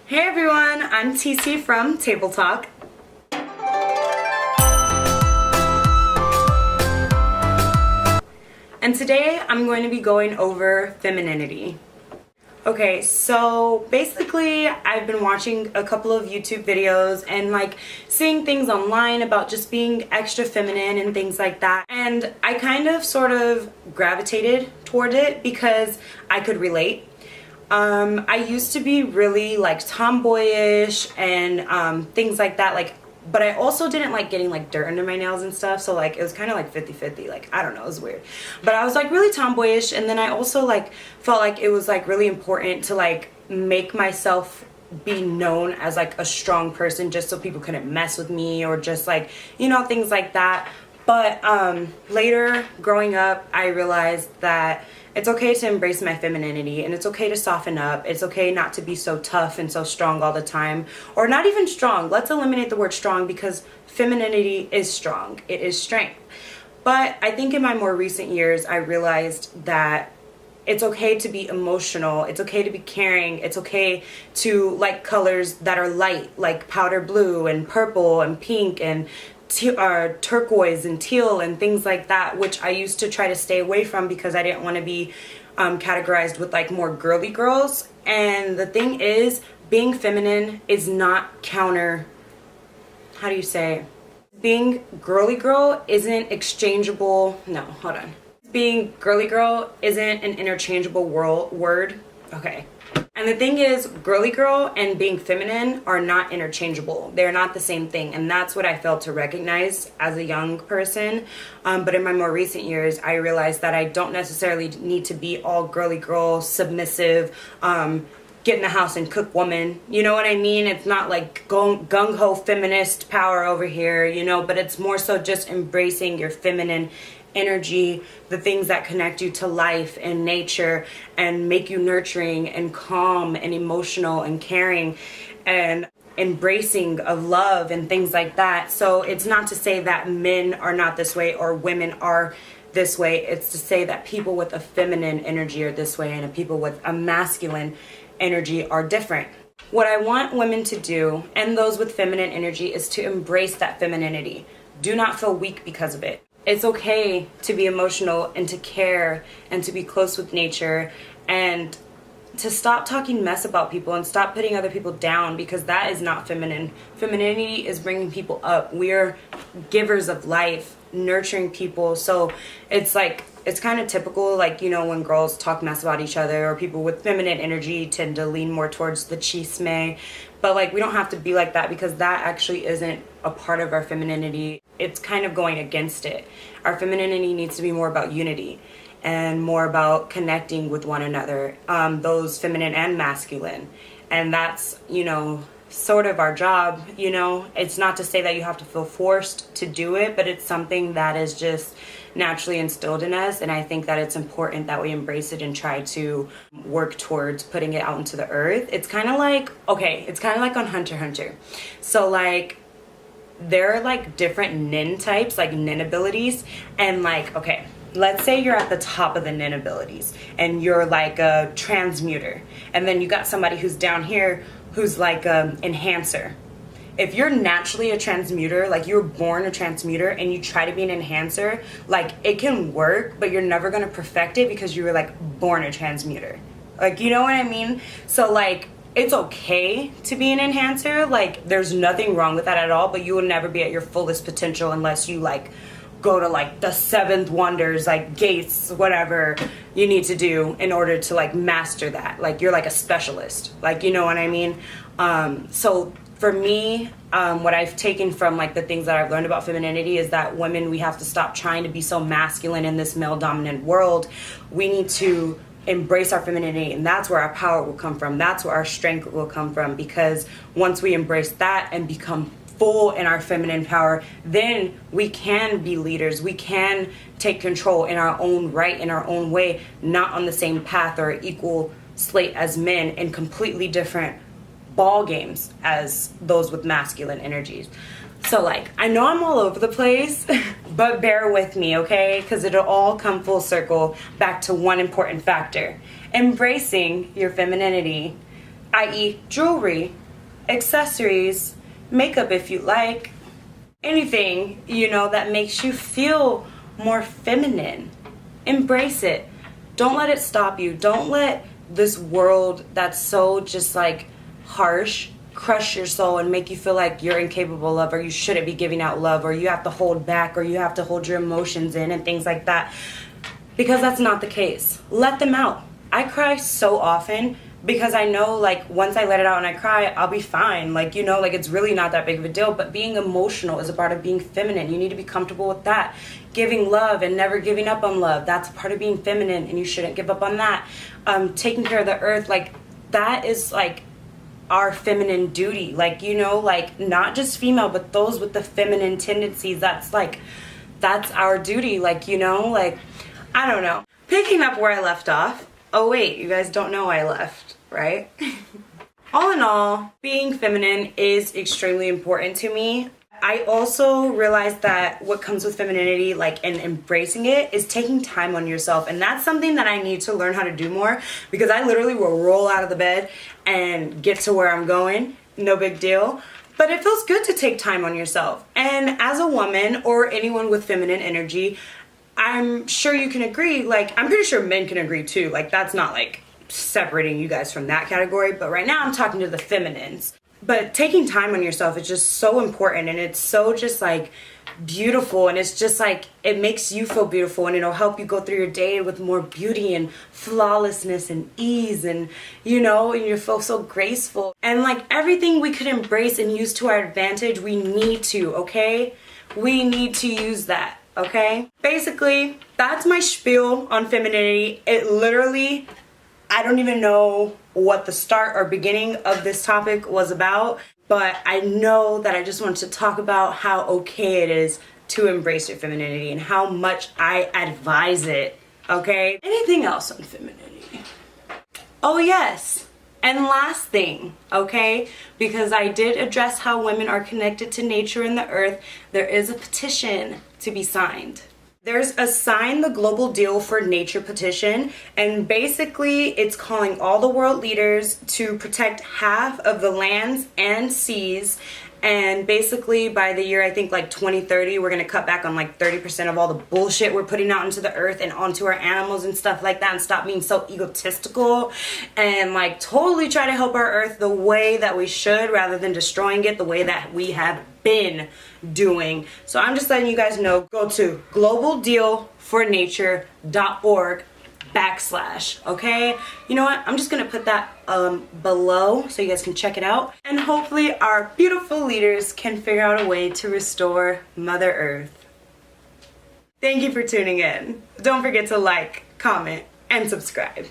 Hey everyone, I'm TC from Table Talk. And today I'm going to be going over femininity. Okay, so basically I've been watching a couple of YouTube videos and seeing things online about just being extra feminine and things like that. And I kind of sort of gravitated toward it because I could relate. I used to be really tomboyish and things like that, but I also didn't like getting dirt under my nails and stuff, so it was kind of 50-50, I don't know, it was weird. But I was really tomboyish, and then I also felt like it was really important to make myself be known as a strong person, just so people couldn't mess with me, or just things like that. But later growing up, I realized that it's okay to embrace my femininity, and it's okay to soften up. It's okay not to be so tough and so strong all the time, or not even strong. Let's eliminate the word strong, because femininity is strong. It is strength. But I think in my more recent years, I realized that it's okay to be emotional. It's okay to be caring. It's okay to like colors that are light, like powder blue and purple and pink and turquoise and teal and things like that, which I used to try to stay away from because I didn't want to be categorized with more girly girls. And the thing is, being feminine is not counter, how do you say, being girly girl isn't exchangeable. No, hold on. Being girly girl isn't an interchangeable word. Okay. And the thing is, girly girl and being feminine are not interchangeable. They're not the same thing. And that's what I failed to recognize as a young person. But in my more recent years, I realized that I don't necessarily need to be all girly girl, submissive, get in the house and cook woman. You know what I mean? It's not gung-ho feminist power over here, but it's more so just embracing your feminine energy, the things that connect you to life and nature and make you nurturing and calm and emotional and caring and embracing of love and things like that. So it's not to say that men are not this way or women are this way. It's to say that people with a feminine energy are this way and people with a masculine energy are different. What I want women to do, and those with feminine energy, is to embrace that femininity. Do not feel weak because of it. It's okay to be emotional and to care and to be close with nature and to stop talking mess about people and stop putting other people down, because that is not feminine. Femininity is bringing people up. We're givers of life, nurturing people. So it's it's kind of typical, when girls talk mess about each other, or people with feminine energy tend to lean more towards the chisme. But we don't have to be like that, because that actually isn't a part of our femininity. It's kind of going against it. Our femininity needs to be more about unity and more about connecting with one another, those feminine and masculine. And that's, sort of our job. It's not to say that you have to feel forced to do it, but it's something that is just naturally instilled in us. And I think that it's important that we embrace it and try to work towards putting it out into the earth. It's kind of it's kind of like on Hunter x Hunter. So there are different nin types, nin abilities, and okay, let's say you're at the top of the nin abilities and you're a transmuter, and then you got somebody who's down here who's enhancer. If you're naturally a transmuter, you were born a transmuter, and you try to be an enhancer, it can work, but you're never going to perfect it because you were born a transmuter. You know what I mean? So it's okay to be an enhancer. There's nothing wrong with that at all, but you will never be at your fullest potential unless you go to the seventh wonders, gates, whatever you need to do in order to master that. You're a specialist, you know what I mean? So for me, what I've taken from the things that I've learned about femininity is that women, we have to stop trying to be so masculine in this male dominant world. We need to embrace our femininity, and that's where our power will come from. That's where our strength will come from, because once we embrace that and become full in our feminine power, then we can be leaders. We can take control in our own right, in our own way, not on the same path or equal slate as men, in completely different ball games as those with masculine energies. So I know I'm all over the place, but bear with me, okay? Because it'll all come full circle back to one important factor: embracing your femininity i.e. jewelry, accessories, makeup if you like, anything, you know, that makes you feel more feminine. Embrace it. Don't let it stop you. Don't let this world that's so just like harsh crush your soul and make you feel like you're incapable of, or you shouldn't be giving out love, or you have to hold back, or you have to hold your emotions in and things like that, because that's not the case. Let them out. I cry so often because I know, like, once I let it out and I cry, I'll be fine. Like, you know, like, it's really not that big of a deal. But being emotional is a part of being feminine. You need to be comfortable with that. Giving love and never giving up on love, that's a part of being feminine, and you shouldn't give up on that. Taking care of the earth, like, that is, like, our feminine duty. Like, you know, like, not just female, but those with the feminine tendencies, that's, like, that's our duty. Like, you know, like, I don't know. Picking up where I left off. Oh wait, you guys don't know I left, right? All in all, being feminine is extremely important to me. I also realized that what comes with femininity, like, and embracing it, is taking time on yourself. And that's something that I need to learn how to do more, because I literally will roll out of the bed and get to where I'm going. No big deal. But it feels good to take time on yourself. And as a woman, or anyone with feminine energy, I'm sure you can agree, like, I'm pretty sure men can agree too. Like, that's not like separating you guys from that category, but right now I'm talking to the feminines. But taking time on yourself is just so important, and it's so just like beautiful, and it's just like, it makes you feel beautiful, and it'll help you go through your day with more beauty and flawlessness and ease, and, you know, and you feel so graceful. And like, everything we could embrace and use to our advantage, we need to, okay? We need to use that. Okay, basically, that's my spiel on femininity. It literally, I don't even know what the start or beginning of this topic was about, but I know that I just wanted to talk about how okay it is to embrace your femininity and how much I advise it, okay? Anything else on femininity? Oh yes, and last thing, okay, because I did address how women are connected to nature and the earth, there is a petition to be signed. There's a Sign the Global Deal for Nature petition, and basically it's calling all the world leaders to protect half of the lands and seas. And basically by the year, I think like 2030, we're gonna cut back on like 30% of all the bullshit we're putting out into the earth and onto our animals and stuff like that, and stop being so egotistical and like totally try to help our earth the way that we should, rather than destroying it the way that we have been doing. So I'm just letting you guys know, go to globaldealfornature.org/, okay? You know what, I'm just gonna put that below so you guys can check it out, and hopefully our beautiful leaders can figure out a way to restore Mother Earth. Thank you for tuning in. Don't forget to like, comment, and subscribe.